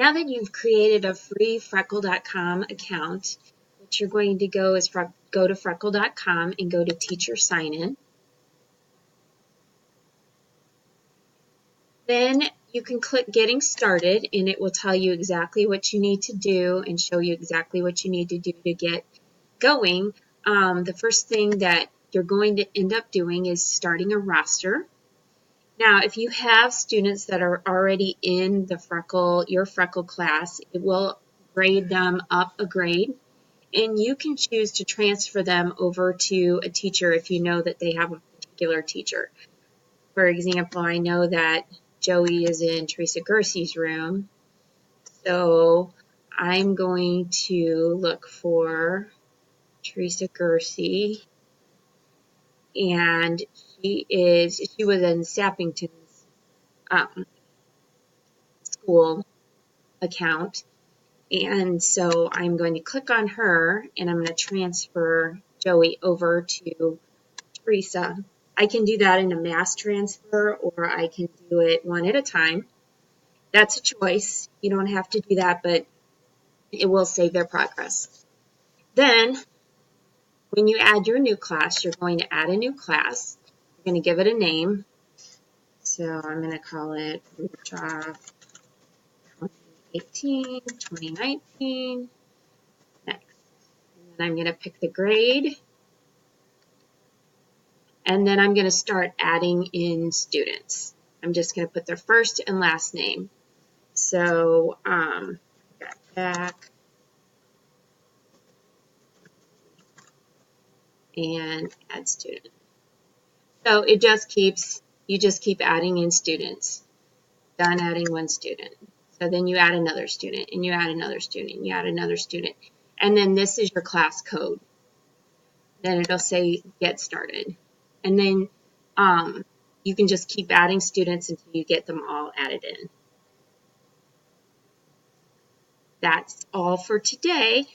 Now that you've created a free Freckle.com account, what you're going to go is go to Freckle.com and go to Teacher Sign In. Then you can click Getting Started, and it will tell you exactly what you need to do and show you exactly what you need to do to get going. The first thing that you're going to end up doing is starting a roster. Now, if you have students that are already in your Freckle class, it will grade them up a grade, and you can choose to transfer them over to a teacher if you know that they have a particular teacher. For example, I know that Joey is in Teresa Gersey's room, so I'm going to look for Teresa Gersey, and she was in Sappington's school account, and so I'm going to click on her, and I'm going to transfer Joey over to Teresa. I can do that in a mass transfer, or I can do it one at a time. That's a choice. You don't have to do that, but it will save their progress. Then, when you add your new class, you're going to add a new class. You're going to give it a name. So I'm going to call it Job 2018, 2019. Next. And then I'm going to pick the grade. And then I'm going to start adding in students. I'm just going to put their first and last name. So, got back and add student. So you just keep adding in students. Done adding one student. So then you add another student, and you add another student, and you add another student. And then this is your class code. Then it'll say get started. And then you can just keep adding students until you get them all added in. That's all for today.